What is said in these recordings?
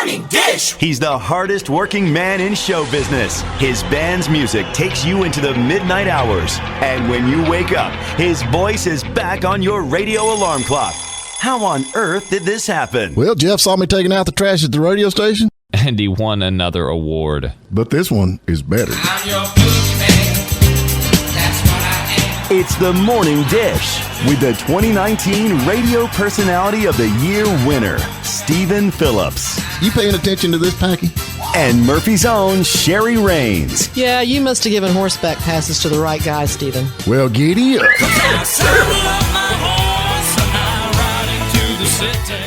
Morning Dish. He's the hardest working man in show business. His band's music takes you into the midnight hours. And when you wake up, his voice is back on your radio alarm clock. How on earth did this happen? Well, Jeff saw me taking out the trash at the radio station. And he won another award. But this one is better. I'm your boogeyman. That's what I am. It's the Morning Dish with the 2019 Radio Personality of the Year winner, Stephen Phillips. You paying attention to this, Packy? And Murphy's own Sherry Raines. Yeah, you must have given horseback passes to the right guy, Stephen. Well, giddy up.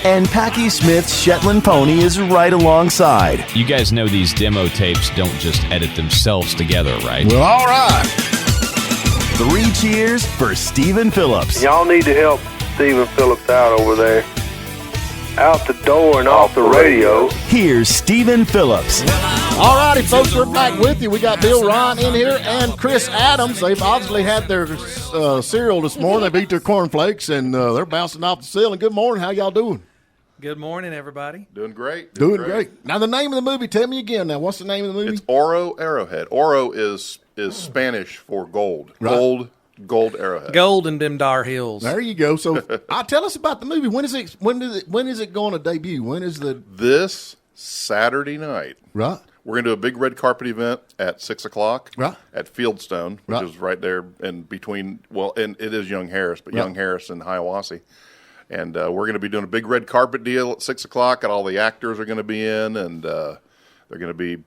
And Packy Smith's Shetland pony is right alongside. You guys know these demo tapes don't just edit themselves together, right? Well, all right. 3 cheers for Stephen Phillips. Y'all need to help Stephen Phillips out over there. Out the door and off the radio. Here's Stephen Phillips. All righty, folks, we're back with you. We got Bill Rahn in here and Chris Adams. They've obviously had their cereal this morning. They've eaten their cornflakes, and they're bouncing off the ceiling. Good morning. How y'all doing? Good morning, everybody. Doing great. Doing great. Now, the name of the movie, tell me again now. What's the name of the movie? It's Oro Arrowhead. Oro is Spanish for gold. Right. Gold arrowhead. Gold in them dar hills. There you go. So, tell us about the movie. When is it going to debut? When is the This Saturday night. right? We're going to do a big red carpet event at 6 o'clock Right. at Fieldstone, which Right. is right there in between, and it is Young Harris, but Right. Young Harris and Hiawassee. And we're going to be doing a big red carpet deal at 6 o'clock, and all the actors are going to be in, and they're going to be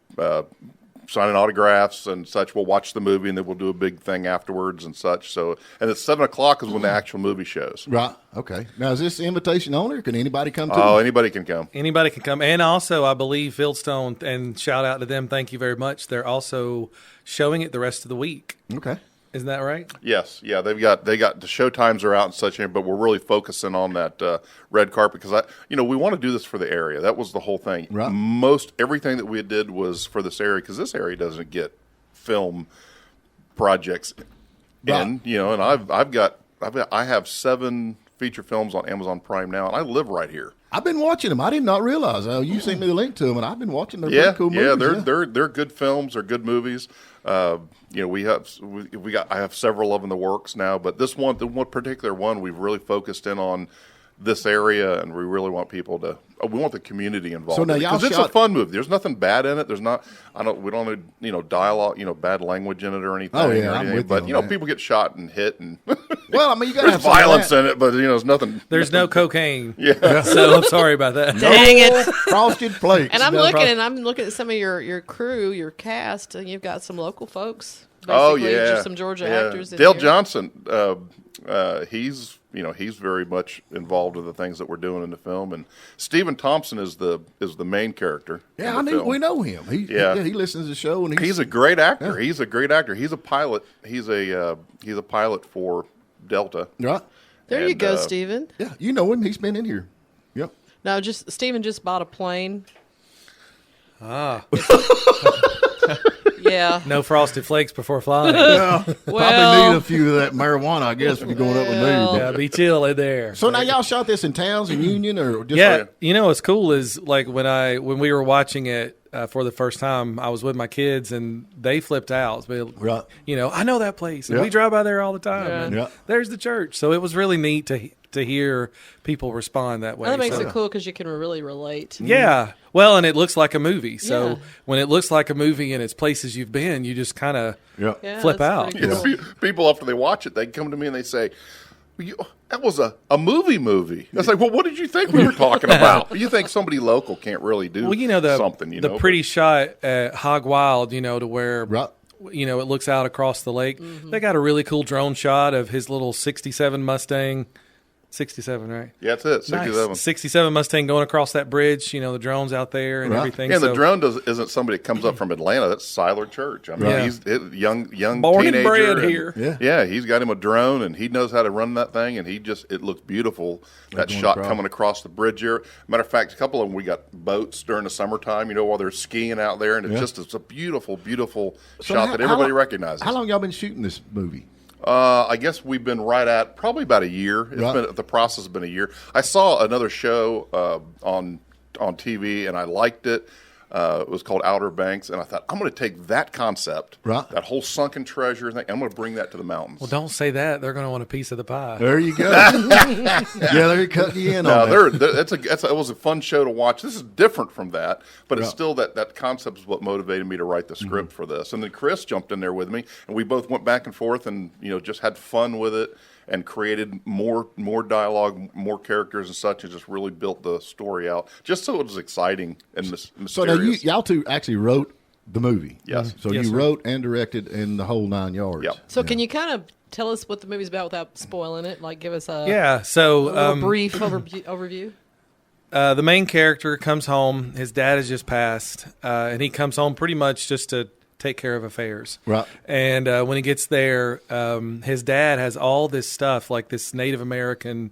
signing autographs and such. We'll watch the movie, and then we'll do a big thing afterwards and such. So, and at 7 o'clock is when the actual movie shows. Right. Okay. Now, is this invitation only, or can anybody come to Oh, it? anybody can come. Anybody can come. And also, I believe Fieldstone, and shout out to them, thank you very much. They're also showing it the rest of the week. Okay. Isn't that right? Yes, yeah, they got the show times are out and such, but we're really focusing on that red carpet because we want to do this for the area. That was the whole thing. Right. Everything that we did was for this area because this area doesn't get film projects in. Right. And I have 7 feature films on Amazon Prime now, and I live right here. I've been watching them. I did not realize. You sent me the link to them, and I've been watching. They're pretty cool movies. They're good films. They're good movies. I have several of them in the works now, but the one particular one, we've really focused in on this area, and we really want people to. We want the community involved. So now because it's a fun movie. There's nothing bad in it. There's not. We don't need dialogue, bad language in it or anything. Oh, yeah, or I'm anything. with But you on that. people get shot and hit, and Well, I mean, you got to there's have violence in it, but there's nothing. There's no cocaine. Yeah. So I'm sorry about that. Dang it. Frosted Flakes. And I'm looking at some of your crew, your cast, and you've got some local folks. Oh Basically, yeah, just some Georgia actors. Dale in here. Johnson, he's very much involved with the things that we're doing in the film, and Stephen Thompson is the main character. Yeah, in the film. we know him. He listens to the show, and He's a great actor. Yeah. He's a great actor. He's a pilot. He's a pilot for Delta. Right. There you go, Stephen. Yeah, you know him. He's been in here. Yep. No, Stephen just bought a plane. Ah. Yeah. No Frosted Flakes before flying. Probably need a few of that marijuana, I guess, if you're going up with me. Yeah, be chill in there. So now y'all shot this in Towns and Union, or just Yeah, what's cool is like when we were watching it for the first time, I was with my kids and they flipped out. Right. I know that place, and Yeah. we drive by there all the time. Yeah. And Yeah. there's the church, so it was really neat to hear people respond that way. Well, that makes So- it cool because you can really relate. Yeah. Well, and it looks like a movie. So Yeah. when it looks like a movie and it's places you've been, you just kind of Yeah, flip that's out. pretty cool. People after they watch it, they come to me and they say, "That was a movie." I was like, "Well, what did you think we were talking about?" You think somebody local can't really do something? The pretty shot at Hog Wild, to where Right. it looks out across the lake. They got a really cool drone shot of his little 67 Mustang. 67, right? Yeah, that's it. 67. Nice. 67 Mustang going across that bridge. The drone's out there and Right. everything. And the So- drone isn't somebody that comes up from Atlanta. That's Siler Church. I mean, Yeah. he's a young Born and teenager. bred here. Yeah. Yeah, he's got him a drone, and he knows how to run that thing, and it looks beautiful, that going shot across. coming across the bridge here. Matter of fact, a couple of them, we got boats during the summertime, while they're skiing out there, and it's a beautiful, beautiful shot that everybody recognizes. How long y'all been shooting this movie? I guess we've been right at probably about a year. The process has been a year. I saw another show on on TV, and I liked it. It was called Outer Banks, and I thought, I'm going to take that concept, Right. that whole sunken treasure thing, I'm going to bring that to the mountains. Well, don't say that. They're going to want a piece of the pie. There you go. Yeah, they're cutting you in No, on that. it was a fun show to watch. This is different from that, but it's Yeah. still that concept is what motivated me to write the script for this. And then Chris jumped in there with me, and we both went back and forth, and just had fun with it, and created more dialogue, more characters and such, and just really built the story out, just so it was exciting and mysterious. So now y'all two actually wrote the movie. Yes. So Yes, you sir. wrote and directed in the whole 9 yards. Yep. So can you kind of tell us what the movie's about without spoiling it? Like, give us a Yeah. So little brief overview. the main character comes home. His dad has just passed, and he comes home pretty much just to take care of affairs. Right. And when he gets there, his dad has all this stuff, like this Native American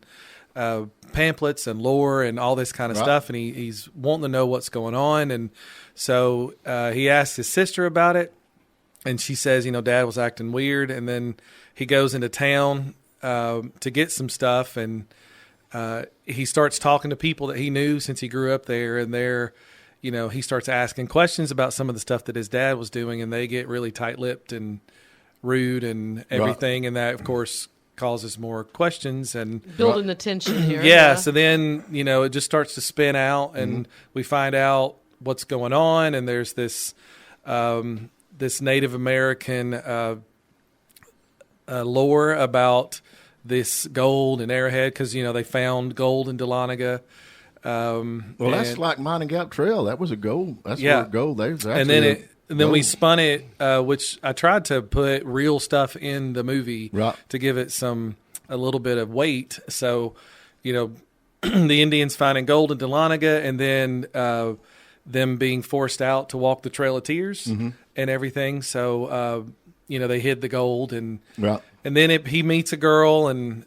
pamphlets and lore and all this kind of Right. stuff, and he's wanting to know what's going on. And so he asks his sister about it, and she says, Dad was acting weird. And then he goes into town to get some stuff, and he starts talking to people that he knew since he grew up there, and he starts asking questions about some of the stuff that his dad was doing, and they get really tight-lipped and rude and everything, and that, of course, causes more questions. And Building the tension here. yeah, so then, it just starts to spin out, and we find out what's going on, and there's this this Native American lore about this gold and Arrowhead, because, they found gold in Dahlonega. Well, that's like Mining Gap Trail. That was a goal. That's Yeah. where gold. There's And then we spun it, which I tried to put real stuff in the movie Right. to give it a little bit of weight. So, the Indians finding gold in Dahlonega, and then them being forced out to walk the Trail of Tears and everything. So, they hid the gold, and Right. and then he meets a girl, and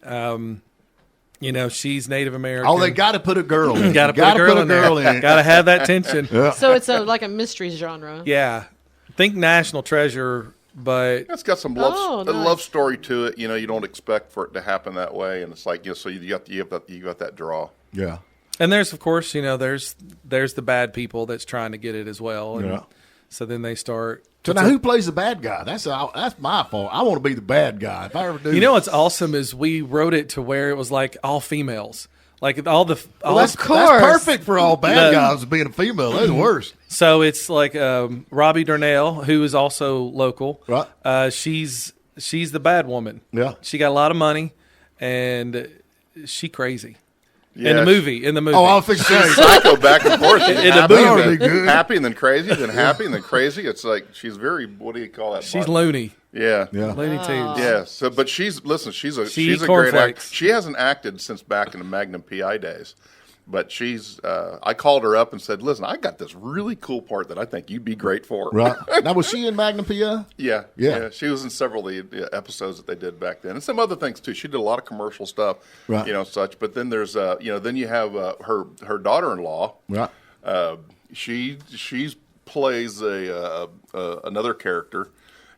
she's Native American. Oh, they got to put a girl in. Got to Gotta put a girl in girl there. in. Got to have that tension. So it's like a mystery genre. Yeah. Think National Treasure, but It's got some Oh, a nice. love story to it. You don't expect for it to happen that way, and it's like so you got that draw. Yeah. and there's of course, there's the bad people that's trying to get it as well. And Yeah. so then they start So now who plays the bad guy? That's my fault. I want to be the bad guy. If I ever do. what's awesome is we wrote it to where it was like all females. Like that's course. perfect for all bad The- guys being a female. That's the worst. So it's like Robbie Darnell, who is also local. Right. She's the bad woman. Yeah. She got a lot of money, and she crazy. Yeah, In the movie. Oh, I'll fix that. Psycho back and forth. In the happy, movie. and That'd be then good. happy, and then crazy, then happy, and then crazy. It's like she's very. What do you call that? She's button? loony. Yeah. Yeah. Looney Tunes. Yeah. So, but she's a She great eats actor. cornflakes. She hasn't acted since back in the Magnum PI days, but she's. I called her up and said, "Listen, I got this really cool part that I think you'd be great for." Right. Now, was she in Magnum PI? Yeah, Yeah. She was in several of the episodes that they did back then, and some other things too. She did a lot of commercial stuff, Right. Such. But then there's, then you have her daughter-in-law. Right. She plays another character,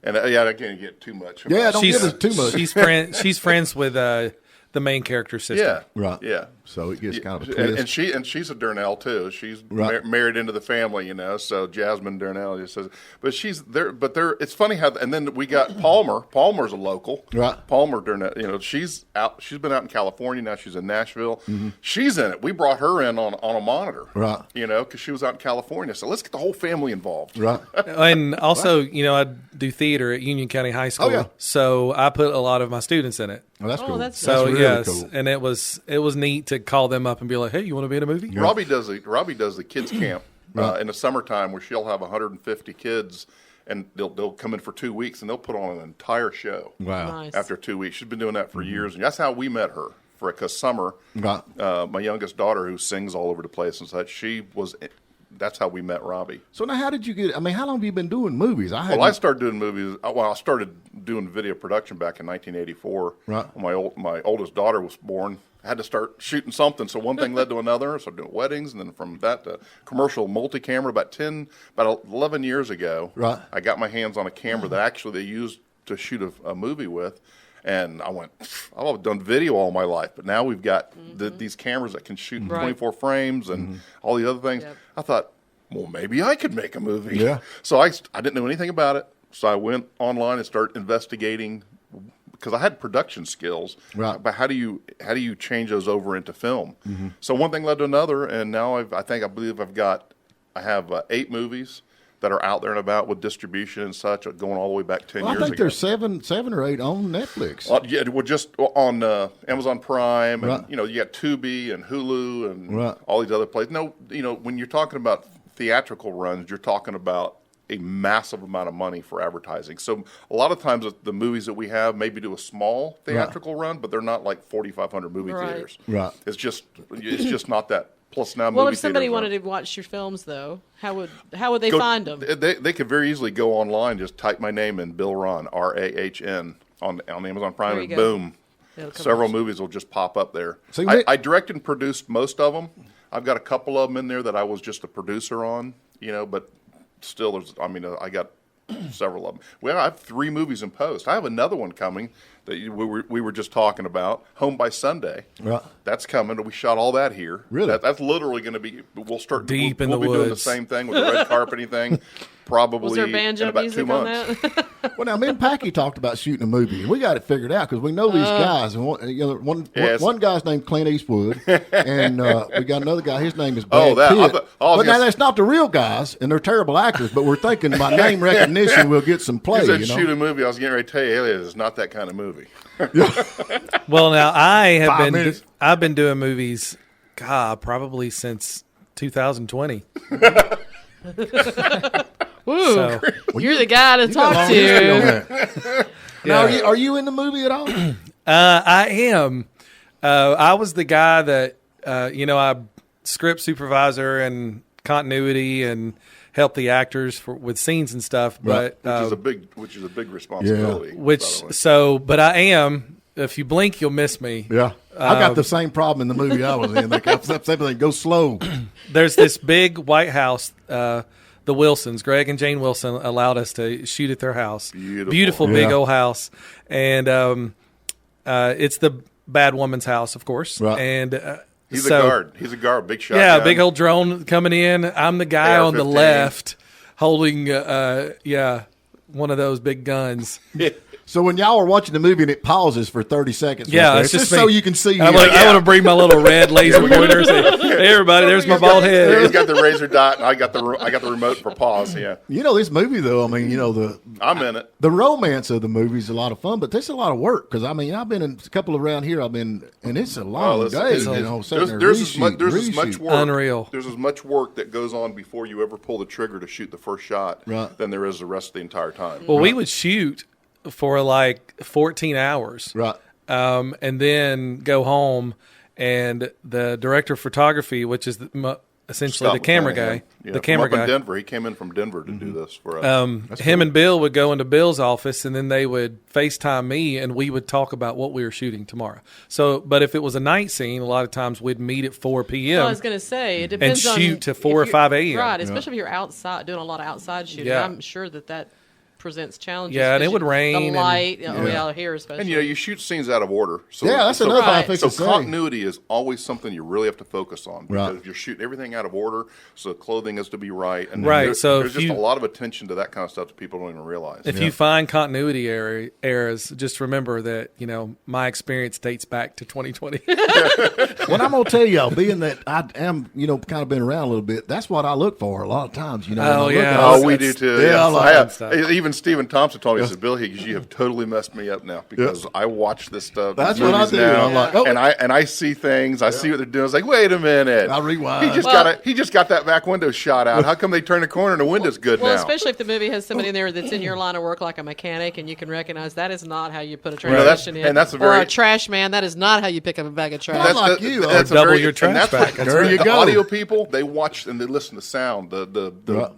and I can't get too much. Yeah, don't She's give us too much. She's friends with the main character's sister. Yeah, Right. yeah. So it gets kind of a And, twist. and she's a Darnell too. She's Right. married into the family, So Jasmine Darnell just says, but she's there. But there, it's funny how. And then we got Palmer. Palmer's a local. Right. Palmer Darnell. She's out. She's been out in California now. She's in Nashville. Mm-hmm. She's in it. We brought her in on a monitor. Right. Because she was out in California. So let's get the whole family involved. Right. And also, I do theater at Union County High School. Oh, yeah. So I put a lot of my students in it. Well, that's cool. that's- So really yes, cool. and it was neat to call them up and be like, "Hey, you want to be in a movie?" Robbie does the kids camp Right. in the summertime where she'll have 150 kids, and they'll come in for 2 weeks and they'll put on an entire show. Wow. Nice. After 2 weeks, she's been doing that for years, and that's how we met her. Because Summer, Right. my youngest daughter, who sings all over the place and such, that's how we met Robbie. So now, how did you get? I mean, how long have you been doing movies? Well, I started doing movies. Well, I started doing video production back in 1984. Right. When my oldest daughter was born. I had to start shooting something, so one thing led to another. So doing weddings, and then from that to commercial multi-camera. About 11 years ago, Right. I got my hands on a camera that actually they used to shoot a movie with, And I went, I've done video all my life, but now we've got these cameras that can shoot in 24 frames and all the other things. Yep. I thought, well, maybe I could make a movie. Yeah. So I didn't know anything about it. So I went online and started investigating because I had production skills. Right. But how do you change those over into film? So one thing led to another, and now I believe I have 8 movies that are out there and about with distribution and such, going all the way back 10 years ago. I think there's seven or 8 on Netflix. Yeah, well, just on Amazon Prime, and Right. you got Tubi and Hulu and Right. all these other places. No, when you're talking about theatrical runs, you're talking about a massive amount of money for advertising. So a lot of times the movies that we have maybe do a small theatrical run, but they're not like 4,500 movie Right. theaters. Right. It's just not that. Plus now, Well, movie if somebody theaters wanted to watch your films, though, how would they find them? They could very easily go online, just type my name in, Bill Rahn, RAHN, on Amazon Prime, There and you go. boom, It'll come several up. movies will just pop up there. See, I directed and produced most of them. I've got a couple of them in there that I was just a producer on, but still, I got several of them. Well, I have 3 movies in post. I have another one coming that we were just talking about, Home by Sunday. Right. That's coming. We shot all that here. Really? That's literally going to be. We'll start Deep we'll, in we'll the be doing the woods. same thing with the red carpeting thing. Probably Was there banjo in about music 2 on months. that? Well, now me and Packy talked about shooting a movie, and we got it figured out because we know these guys. And one guy's named Clint Eastwood, and we got another guy. His name is Brad Pitt. But now that's not the real guys, and they're terrible actors. But we're thinking by name recognition, we'll get some play. You said shoot a movie. I was getting ready to tell you, Elliot, it's not that kind of movie. Well, now Five minutes. I've been doing movies, probably since 2020. Ooh, So, you're the guy to talk Long history on to. that. Now, are you in the movie at all? I am. I was the guy that I script supervisor and continuity and help the actors with scenes and stuff. But Which is a big responsibility. but I am. If you blink, you'll miss me. Yeah, I got the same problem in the movie I was in. They kept everything go slow. There's this big White House. The Wilsons, Greg and Jane Wilson, allowed us to shoot at their house. Beautiful big Yeah. old house, and it's the bad woman's house, of course. Right. And He's a guard. He's a guard. Big shot. yeah, gun. big old drone coming in. I'm the guy on the AR-15. left holding, one of those big guns. So when y'all are watching the movie and it pauses for 30 seconds, Yeah, right there, it's just so me. you can see. I'm him. like, I want to bring my little red laser pointer. Say, hey, everybody, there's my bald He's head. got the razor dot, and I got the remote for pause. Yeah, This movie though. I mean, I'm in it. the romance of the movie is a lot of fun, but there's a lot of work because I've been in a couple around here. And it's a long day. There's as much work. Unreal. There's as much work that goes on before you ever pull the trigger to shoot the first shot Right. than there is the rest of the entire time. Well, we would shoot for like 14 hours. Right. And then go home, and the director of photography, which is essentially Scott the camera McClanahan. guy, Yeah, the camera from up guy. in Denver. He came in from Denver to do this for us. Him and Bill would go into Bill's office, and then they would FaceTime me, and we would talk about what we were shooting tomorrow. So, but if it was a night scene, a lot of times we'd meet at 4 p.m. Well, I was going to say, it depends on shoot to if 4 or you're- 5 a.m. Right, especially if you're outside, doing a lot of outside shooting. Yeah. I'm sure that presents challenges. Yeah, and 'cause it would rain The and- light, here especially. And you shoot scenes out of order. So, Yeah, that's so, another thing I Right. think So to say. continuity is always something you really have to focus on because Right. if you're shooting everything out of order, so the clothing is to be right, and Right, There's, so there's if just you- a lot of attention to that kind of stuff that people don't even realize. If you find continuity errors, just remember that my experience dates back to 2020. Well, I'm gonna tell y'all, being that I am, kind of been around a little bit. That's what I look for a lot of times. When I look yeah. at Oh, it, we it's- do too. Yeah, I like I that have. stuff. Even Stephen Thompson told me, he said, "Bill, you have totally messed me up now because I watch this stuff. That's these what I movies do. now, I'm like, oh. and I see things. I see what they're doing. It's like, wait a minute. I rewind. He just got that back window shot out. How come they turn the corner and the window's good Well, now? especially if the movie has somebody in there that's in your line of work, like a mechanic, and you can recognize that is not how you put a that's- transmission in. and that's a or very- a trash man. That is not how you pick up a bag of trash. That's like you. That's a double very- your and trash that's back. what- That's There you the go. audio people, they watch and they listen to sound. Right.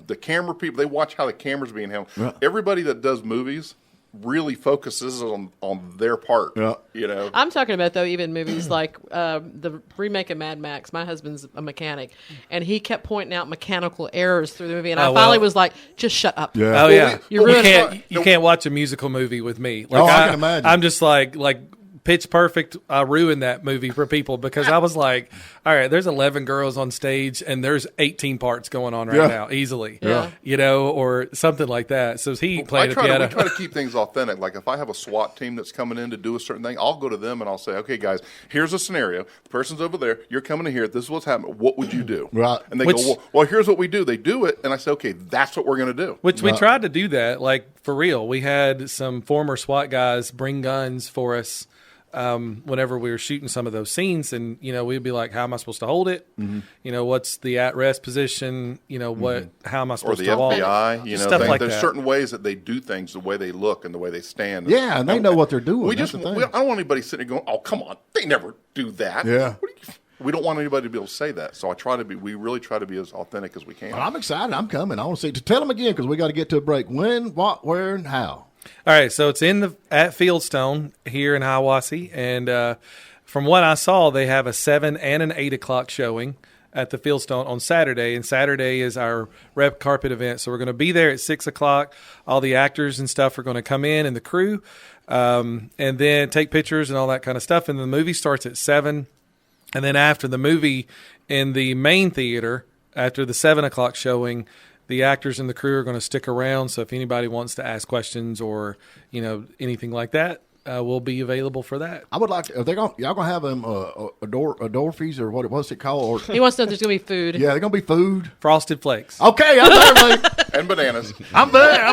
The camera people, they watch how the camera's being handled. Right. Everybody that does movies really focuses on their part. Yeah. You know, I'm talking about, though, even movies like the remake of Mad Max. My husband's a mechanic, and he kept pointing out mechanical errors through the movie, and I finally was like, just shut up. Yeah. Oh, yeah. You can't watch a musical movie with me. Like, I can imagine. I'm just like Pitch Perfect. I ruined that movie for people because I was like, all right, there's 11 girls on stage and there's 18 parts going on right now, easily. Yeah. You know, or something like that. So he played the piano. We try to keep things authentic. Like if I have a SWAT team that's coming in to do a certain thing, I'll go to them and I'll say, okay, guys, here's a scenario. The person's over there. You're coming in here. This is what's happening. What would you do? Right. And they go, well, here's what we do. They do it. And I say, okay, that's what we're going to do. Which we tried to do that. Like, for real. We had some former SWAT guys bring guns for us whenever we were shooting some of those scenes, and we'd be like, how am I supposed to hold it? Mm-hmm. What's the at-rest position? How am I supposed to walk? Or the FBI, stuff like there's that. certain ways that they do things, the way they look and the way they stand. Yeah, and they know what they're doing. I don't want anybody sitting there going, oh, come on, they never do that. Yeah. We don't want anybody to be able to say that. So we really try to be as authentic as we can. Well, I'm excited. I'm coming. I want to see. Tell them again because we got to get to a break. When, what, where, and how? All right, so it's at Fieldstone here in Hiawassee, and from what I saw, they have a 7 and an 8 o'clock showing at the Fieldstone on Saturday, and Saturday is our red carpet event. So we're going to be there at 6 o'clock. All the actors and stuff are going to come in, and the crew, and then take pictures and all that kind of stuff. And the movie starts at 7, and then after the movie in the main theater, after the 7 o'clock showing, the actors and the crew are going to stick around. So if anybody wants to ask questions or anything like that, we'll be available for that. I would like to. Y'all gonna have them a door fees or what's it called? Or, he wants to know if there's going to be food. Yeah, they're gonna be food. Frosted Flakes. Okay, I'm there, mate. And bananas. I'm there.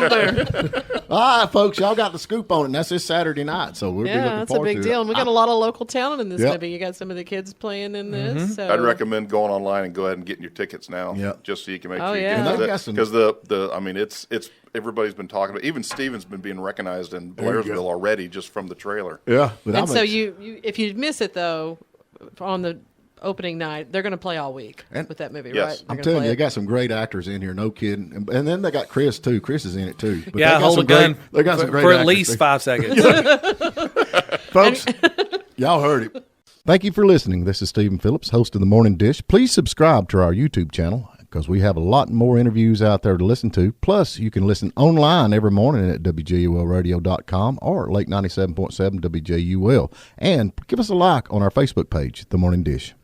All right, folks, y'all got the scoop on it. And that's this Saturday night, so we'll be looking that's a forward big to deal. it. And we got a lot of local talent in this Yep. movie. You got some of the kids playing in this. So. I'd recommend going online and go ahead and getting your tickets now, just so you can make sure you get it. Because it's everybody's been talking about. Even Steven's been being recognized in Blairsville already just from the trailer. Yeah, and so you if you miss it though, on the opening night, they're going to play all week with that movie, right? I'm telling you, they got some great actors in here, no kidding. And then they got Chris too. Chris is in it too. But yeah, hold a gun. They got some great for actors. At least 5 seconds. Folks, y'all heard it. Thank you for listening. This is Stephen Phillips, host of The Morning Dish. Please subscribe to our YouTube channel because we have a lot more interviews out there to listen to. Plus, you can listen online every morning at WJULradio.com or Lake 97.7 WJUL. And give us a like on our Facebook page, The Morning Dish.